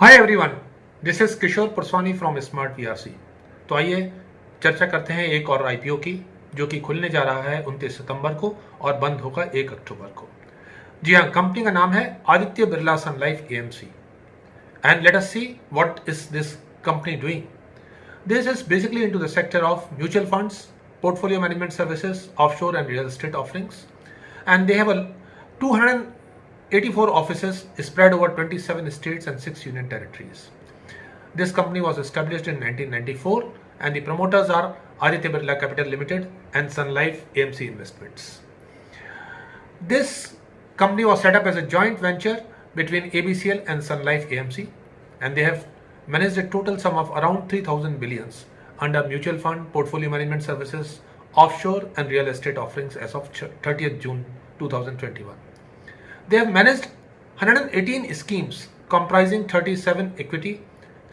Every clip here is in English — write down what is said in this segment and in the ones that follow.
Hi everyone, this is Kishore Purswani from smart VRC. तो आइए चर्चा करते हैं एक और आईपीओ की, जो कि खुलने जा रहा है 29 सितंबर को और बंद होगा 1 अक्टूबर को। जी हाँ, कंपनी का नाम है Aditya Birla sun life AMC. And let us see what is this company doing. This is basically into the sector of mutual funds, portfolio management services, offshore and real estate offerings, and they have a 284 offices spread over 27 states and 6 union territories. This company was established in 1994 and the promoters are Aditya Birla Capital Limited and Sun Life AMC Investments. This company was set up as a joint venture between ABCL and Sun Life AMC, and they have managed a total sum of around 3000 billions under mutual fund, portfolio management services, offshore and real estate offerings as of 30th June 2021. They have managed 118 schemes comprising 37 equity,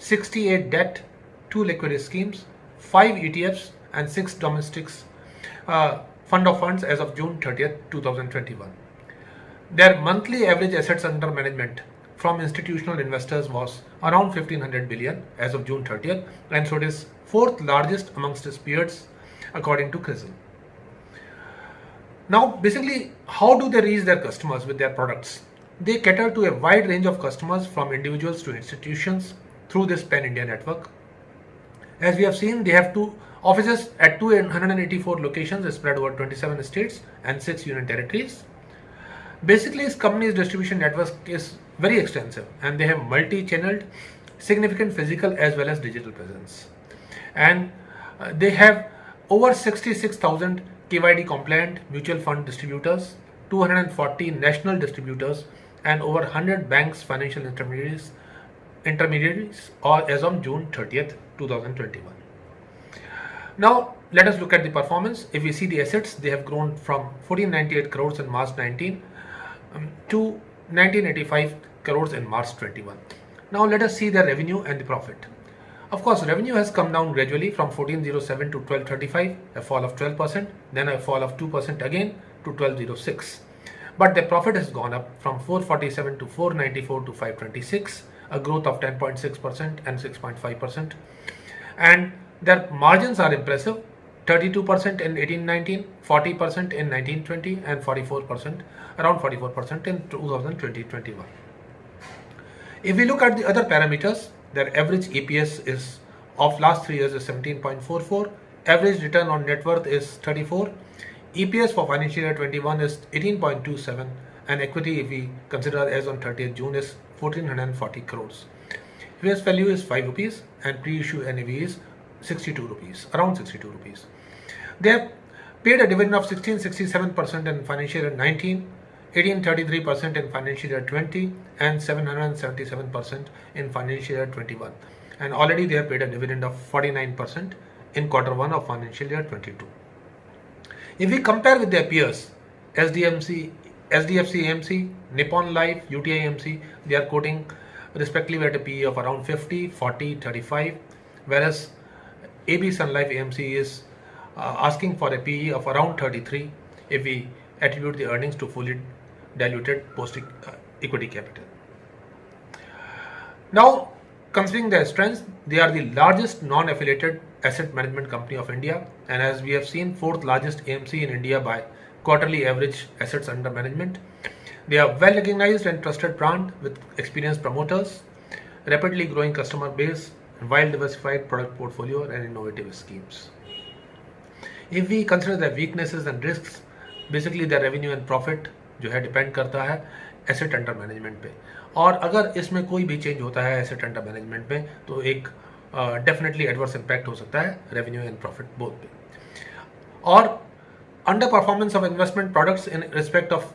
68 debt, 2 liquidity schemes, 5 ETFs and 6 domestics fund of funds as of June 30th, 2021. Their monthly average assets under management from institutional investors was around 1500 billion as of June 30th, and so it is fourth largest amongst its peers according to CRISIL. Now, basically, how do they reach their customers with their products? They cater to a wide range of customers from individuals to institutions through this pan-India network. As we have seen, they have two offices at 284 locations spread over 27 states and 6 union territories. Basically, this company's distribution network is very extensive and they have multi-channeled, significant physical as well as digital presence. And they have over 66,000 KYD compliant mutual fund distributors, 240 national distributors, and over 100 banks financial intermediaries or as of June 30th, 2021. Now, let us look at the performance. If we see the assets, they have grown from 1498 crores in March 19 to 1985 crores in March 21. Now let us see the revenue and the profit. Of course, revenue has come down gradually from 1407 to 1235, a fall of 12%, then a fall of 2% again to 1206. But the profit has gone up from 447 to 494 to 526, a growth of 10.6% and 6.5%. And their margins are impressive. 32% in 1819, 40% in 1920, and 44%, around 44% in 2020-21. If we look at the other parameters, their average EPS is of last 3 years is 17.44, average return on net worth is 34, EPS for financial year 21 is 18.27, and equity, if we consider as on 30th June, is 1440 crores. Face value is 5 rupees and pre-issue NAV is 62 rupees, around 62 rupees. They have paid a dividend of 1667% in financial year 19, 1833% in financial year 20, and 777% in financial year 21. And already they have paid a dividend of 49% in quarter 1 of financial year 22. If we compare with their peers, SDFC AMC, Nippon Life, UTI AMC, they are quoting respectively at a PE of around 50, 40, 35, whereas AB Sun Life AMC is asking for a PE of around 33 if we attribute the earnings to fully diluted post equity capital. Now, considering their strengths, they are the largest non-affiliated asset management company of India, and as we have seen, fourth largest AMC in India by quarterly average assets under management. They are well recognized and trusted brand with experienced promoters, rapidly growing customer base, well diversified product portfolio and innovative schemes. If we consider their weaknesses and risks, basically their revenue and profit जो है depend करता है asset under management पे, और अगर इसमें कोई भी चेंज होता है एसेट अंडर मैनेजमेंट पे तो एक डेफिनेटली एडवर्स इम्पैक्ट हो सकता है रेवेन्यू एंड प्रॉफिट बोथ पे. और under performance of investment products in respect of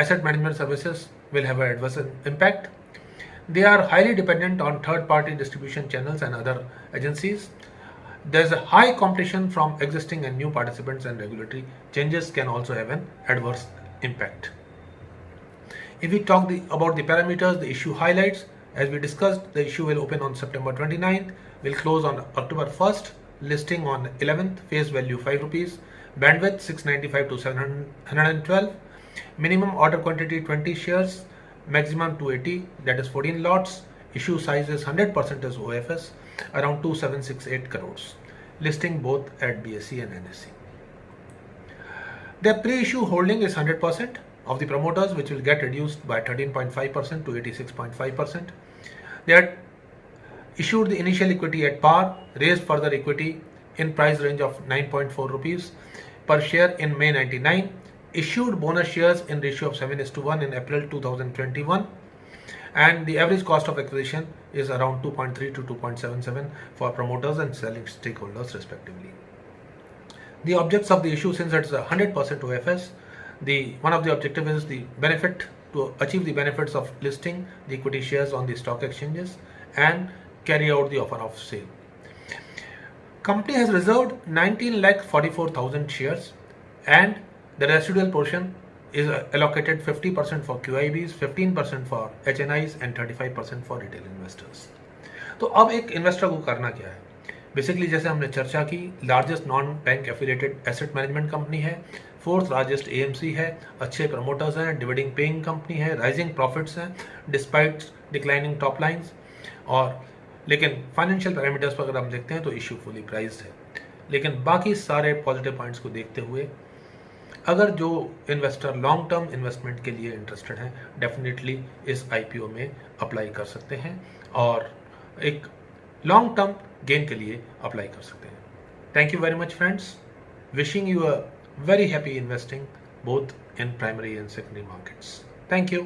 asset management services will have an adverse impact. They are highly dependent on third-party distribution channels and other agencies. There is a high competition from existing and new participants, and regulatory changes can also have an adverse impact. If we talk about the parameters, the issue highlights, as we discussed, the issue will open on September 29th, will close on October 1st, listing on 11th, face value 5 rupees, bandwidth 695 to 712, minimum order quantity 20 shares, maximum 280, that is 14 lots, Issue size is 100% is OFS, around 2768 crores. Listing both at BSE and NSE. Their pre-issue holding is 100% of the promoters, which will get reduced by 13.5% to 86.5%. They had issued the initial equity at par, raised further equity in price range of 9.4 rupees per share in May 99, issued bonus shares in ratio of 7:1 in April 2021, and the average cost of acquisition is around 2.3 to 2.77 for promoters and selling stakeholders respectively. The objects of the issue, since it's 100% OFS, one of the objectives is the benefit to achieve the benefits of listing the equity shares on the stock exchanges and carry out the offer of sale. Company has reserved 19,44,000 shares, and the residual portion is allocated 50% for QIBs, 15% for HNIs and 35% for retail investors. तो अब एक investor को करना क्या है? Basically जैसे हमने चर्चा की, largest non bank affiliated asset management company है, फोर्थ लार्जेस्ट एएमसी है, अच्छे प्रमोटर्स हैं, डिविडेंड पेइंग कंपनी है, राइजिंग प्रॉफिट्स हैं डिस्पाइट डिक्लाइनिंग टॉप लाइंस, और लेकिन फाइनेंशियल पैरामीटर्स पर अगर हम देखते हैं तो इशू फुली प्राइस्ड है। लेकिन बाकी सारे पॉजिटिव पॉइंट्स को देखते हुए अगर जो इन्वेस्टर लॉन्ग टर्म इन्वेस्टमेंट के लिए इंटरेस्टेड हैं, डेफिनेटली इस आईपीओ में अप्लाई कर सकते हैं और एक लॉन्ग टर्म गेन के लिए अप्लाई कर सकते हैं। Thank you very much friends, wishing you a very happy investing both in primary and secondary markets. Thank you.